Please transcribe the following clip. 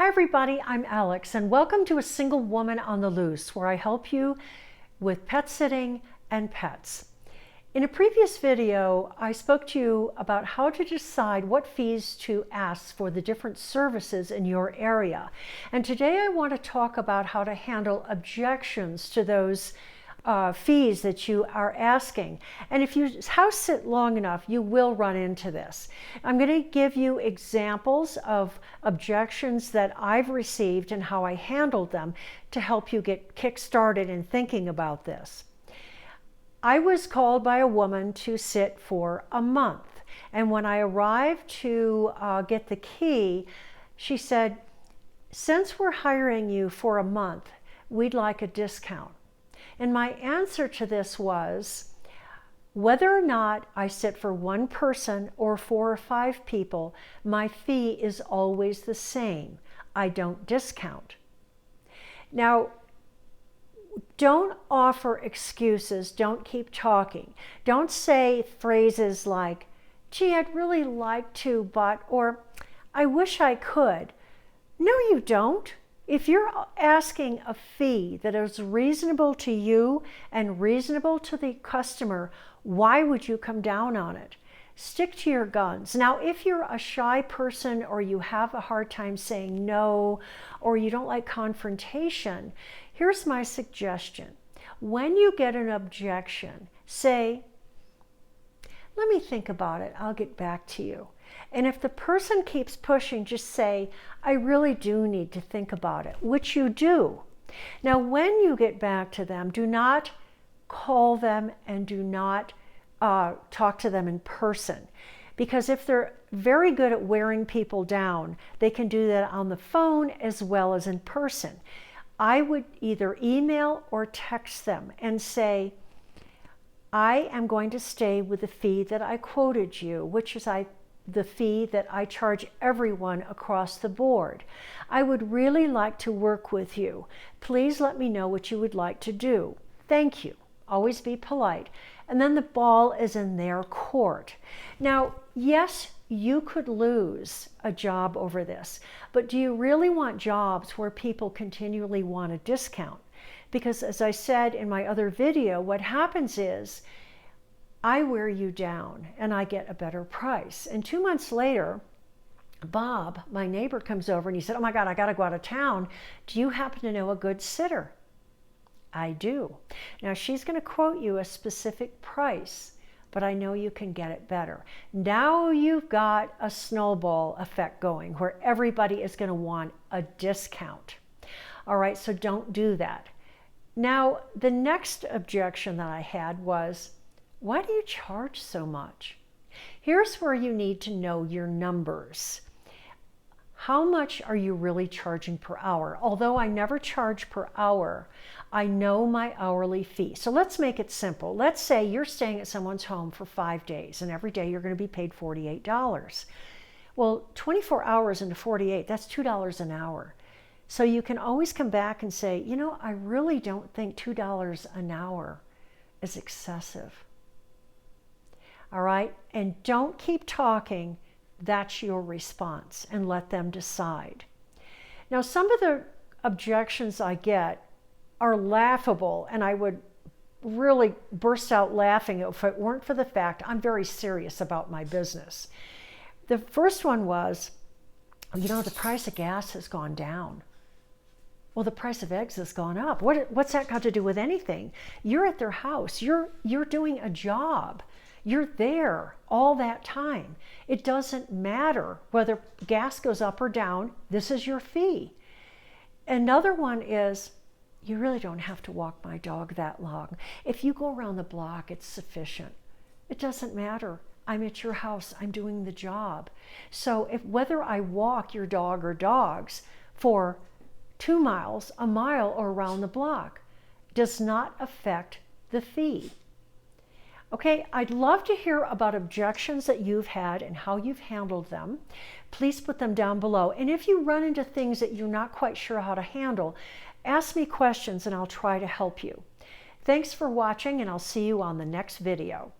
everybody, I'm Alex, and welcome to A Single Woman on the Loose, where I help you with pet sitting and pets. In a previous video, I spoke to you about how to decide what fees to ask for the different services in your area. And today I want to talk about how to handle objections to those fees that you are asking. And if you house sit long enough, you will run into this. I'm going to give you examples of objections that I've received and how I handled them to help you get kick-started in thinking about this. I was called by a woman to sit for a month. And when I arrived to get the key, she said, "Since we're hiring you for a month, we'd like a discount." And my answer to this was, whether or not I sit for one person or 4 or 5 people, my fee is always the same. I don't discount. Now, don't offer excuses. Don't keep talking. Don't say phrases like, "Gee, I'd really like to, but," or "I wish I could." No, you don't. If you're asking a fee that is reasonable to you and reasonable to the customer, why would you come down on it? Stick to your guns. Now, if you're a shy person or you have a hard time saying no, or you don't like confrontation, here's my suggestion. When you get an objection, say, "Let me think about it. I'll get back to you." And if the person keeps pushing, just say, "I really do need to think about it," which you do. Now, when you get back to them, do not call them and do not talk to them in person. Because if they're very good at wearing people down, they can do that on the phone as well as in person. I would either email or text them and say, "I am going to stay with the fee that I quoted you, which is the fee that I charge everyone across the board. I would really like to work with you. Please let me know what you would like to do. Thank you." Always be polite. And then the ball is in their court. Now, yes, you could lose a job over this, but do you really want jobs where people continually want a discount? Because as I said in my other video, what happens is I wear you down and I get a better price. And 2 months later, Bob, my neighbor, comes over and he said, "Oh my God, I got to go out of town. Do you happen to know a good sitter?" I do. Now she's going to quote you a specific price, but I know you can get it better. Now you've got a snowball effect going where everybody is going to want a discount. All right, so don't do that. Now, the next objection that I had was, "Why do you charge so much?" Here's where you need to know your numbers. How much are you really charging per hour? Although I never charge per hour, I know my hourly fee. So let's make it simple. Let's say you're staying at someone's home for 5 days, and every day you're going to be paid $48. Well, 24 hours into 48, that's $2 an hour. So you can always come back and say, "You know, I really don't think $2 an hour is excessive." All right, and don't keep talking. That's your response, and let them decide. Now, some of the objections I get are laughable, and I would really burst out laughing if it weren't for the fact I'm very serious about my business. The first one was, "You know, the price of gas has gone down." Well, the price of eggs has gone up. What's that got to do with anything? You're at their house. You're doing a job. You're there all that time. It doesn't matter whether gas goes up or down. This is your fee. Another one is, "You really don't have to walk my dog that long. If you go around the block, it's sufficient." It doesn't matter. I'm at your house. I'm doing the job. So whether I walk your dog or dogs for 2 miles, a mile, or around the block does not affect the fee. Okay, I'd love to hear about objections that you've had and how you've handled them. Please put them down below. And if you run into things that you're not quite sure how to handle, ask me questions and I'll try to help you. Thanks for watching, and I'll see you on the next video.